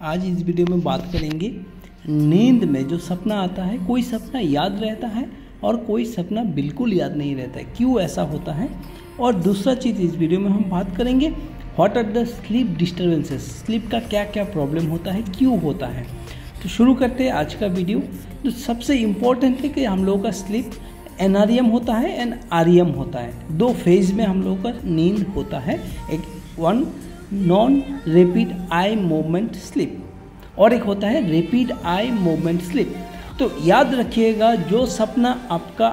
आज इस वीडियो में बात करेंगे नींद में जो सपना आता है, कोई सपना याद रहता है और कोई सपना बिल्कुल याद नहीं रहता है, क्यों ऐसा होता है। और दूसरा चीज़ इस वीडियो में हम बात करेंगे what are the sleep disturbances, sleep का क्या क्या प्रॉब्लम होता है, क्यों होता है। तो शुरू करते हैं आज का वीडियो। तो सबसे इम्पोर्टेंट है कि हम लोगों का स्लीप NREM होता है एंड REM होता है। दो फेज में हम लोगों का नींद होता है, एक one non rapid eye movement sleep और एक होता है रैपिड आई मूवमेंट स्लीप। तो याद रखिएगा, जो सपना आपका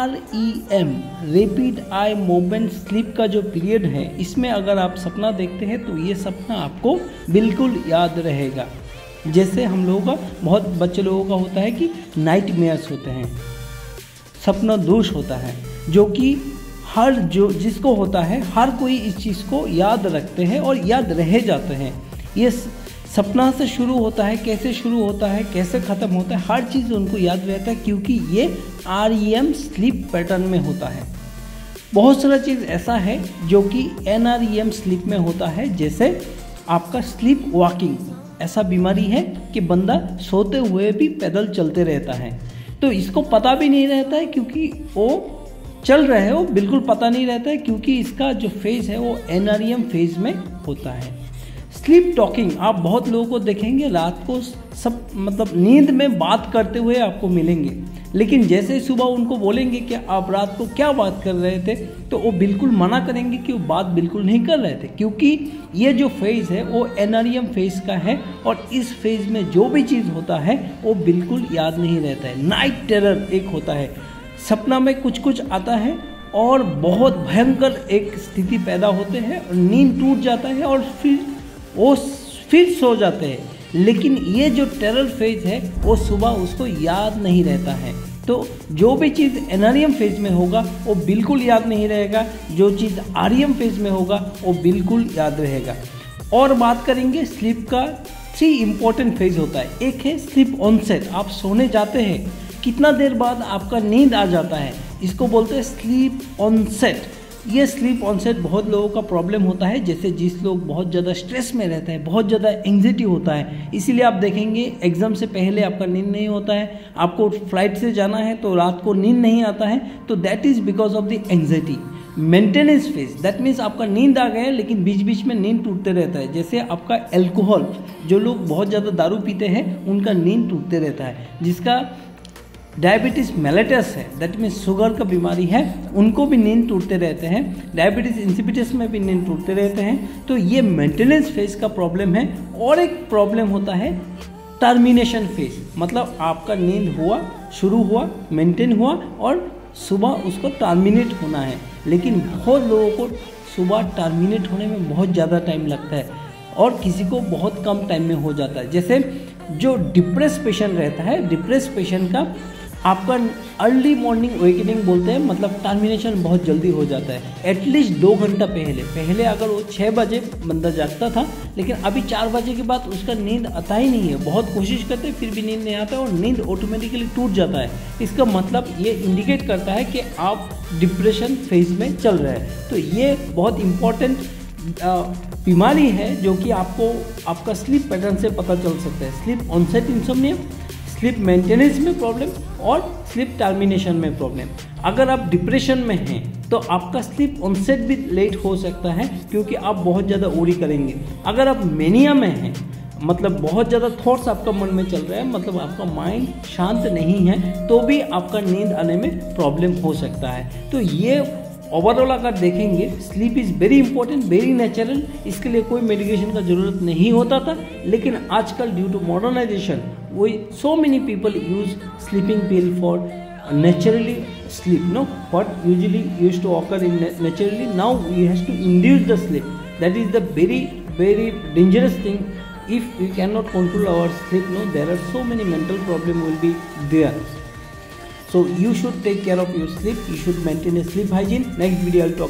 REM rapid eye movement sleep का जो पीरियड है, इसमें अगर आप सपना देखते हैं तो ये सपना आपको बिल्कुल याद रहेगा। जैसे हम लोगों का, बहुत बच्चे लोगों का होता है कि नाइटमेयर्स होते हैं, सपना दोष होता है, जो कि जिसको होता है हर कोई इस चीज़ को याद रखते हैं और याद रह जाते हैं। ये सपना से शुरू होता है, कैसे शुरू होता है, कैसे ख़त्म होता है, हर चीज़ उनको याद रहता है, क्योंकि ये REM स्लीप पैटर्न में होता है। बहुत सारा चीज़ ऐसा है जो कि NREM स्लीप में होता है, जैसे आपका स्लीप वॉकिंग, ऐसा बीमारी है कि बंदा सोते हुए भी पैदल चलते रहता है। तो इसको पता भी नहीं रहता है, क्योंकि वो चल रहे हैं, वो बिल्कुल पता नहीं रहता है, क्योंकि इसका जो फेज है वो NREM फेज में होता है। स्लीप टॉकिंग, आप बहुत लोगों को देखेंगे रात को सब नींद में बात करते हुए आपको मिलेंगे, लेकिन जैसे ही सुबह उनको बोलेंगे कि आप रात को क्या बात कर रहे थे, तो वो बिल्कुल मना करेंगे कि वो बात बिल्कुल नहीं कर रहे थे, क्योंकि ये जो फेज़ है वो NREM फेज़ का है और इस फेज़ में जो भी चीज़ होता है वो बिल्कुल याद नहीं रहता है। नाइट टेरर एक होता है, सपना में कुछ कुछ आता है और बहुत भयंकर एक स्थिति पैदा होते हैं और नींद टूट जाता है और फिर सो जाते हैं, लेकिन ये जो टेरर फेज है वो सुबह उसको याद नहीं रहता है। तो जो भी चीज़ NREM फेज में होगा वो बिल्कुल याद नहीं रहेगा, जो चीज़ REM फेज में होगा वो बिल्कुल याद रहेगा। और बात करेंगे स्लीप का 3 इम्पोर्टेंट फेज होता है। एक है स्लीप ऑनसेट, आप सोने जाते हैं, कितना देर बाद आपका नींद आ जाता है, इसको बोलते हैं स्लीप ऑनसेट। ये स्लीप ऑनसेट बहुत लोगों का प्रॉब्लम होता है, जैसे जिस लोग बहुत ज़्यादा स्ट्रेस में रहते हैं, बहुत ज़्यादा एंग्जाइटी होता है, इसीलिए आप देखेंगे एग्ज़ाम से पहले आपका नींद नहीं होता है, आपको फ्लाइट से जाना है तो रात को नींद नहीं आता है, तो that is because of the anxiety. Maintenance phase, that means आपका नींद आ गया लेकिन बीच बीच में नींद टूटते रहता है। जैसे आपका एल्कोहल, जो लोग बहुत ज़्यादा दारू पीते हैं उनका नींद टूटते रहता है। जिसका डायबिटीज़ मेलिटस है, दैट मीन्स शुगर का बीमारी है, उनको भी नींद टूटते रहते हैं। डायबिटीज़ इंसिपिटस में भी नींद टूटते रहते हैं। तो ये मेंटेनेंस फेज का प्रॉब्लम है। और एक प्रॉब्लम होता है टर्मिनेशन फेज, मतलब आपका नींद हुआ, शुरू हुआ, मेंटेन हुआ और सुबह उसको टर्मिनेट होना है, लेकिन बहुत लोगों को सुबह टर्मिनेट होने में बहुत ज़्यादा टाइम लगता है और किसी को बहुत कम टाइम में हो जाता है। जैसे जो डिप्रेस पेशेंट रहता है, डिप्रेस पेशेंट का आपका अर्ली मॉर्निंग अवेकनिंग बोलते हैं, मतलब टर्मिनेशन बहुत जल्दी हो जाता है। एटलीस्ट 2 घंटा पहले अगर वो 6 बजे बंदा जागता था, लेकिन अभी 4 बजे के बाद उसका नींद आता ही नहीं है, बहुत कोशिश करते हैं फिर भी नींद नहीं आता और नींद ऑटोमेटिकली टूट जाता है। इसका मतलब ये इंडिकेट करता है कि आप डिप्रेशन फेज में चल रहे हैं। तो ये बहुत इम्पॉर्टेंट बीमारी है जो कि आपको आपका स्लीप पैटर्न से पता चल सकता है। Sleep onset insomnia, sleep maintenance में प्रॉब्लम और स्लीप टर्मिनेशन में प्रॉब्लम। अगर आप डिप्रेशन में हैं तो आपका स्लीप ऑनसेट भी लेट हो सकता है, क्योंकि आप बहुत ज़्यादा वरी करेंगे। अगर आप मेनिया में हैं, मतलब बहुत ज़्यादा थॉट्स आपका मन में चल रहा है, मतलब आपका माइंड शांत नहीं है, तो भी आपका नींद आने में प्रॉब्लम हो सकता है। तो ये ओवरऑल अगर देखेंगे, sleep is very important, very natural, इसके लिए कोई मेडिकेशन का ज़रूरत नहीं होता था, लेकिन आजकल due to modernisation so many people use sleeping pill for naturally sleep. No, what usually used to occur in naturally, now we has to induce the sleep. That is the very very dangerous thing. If we cannot control our sleep, no, there are so many mental problem will be there. So you should take care of your sleep. You should maintain a sleep hygiene. Next video I'll talk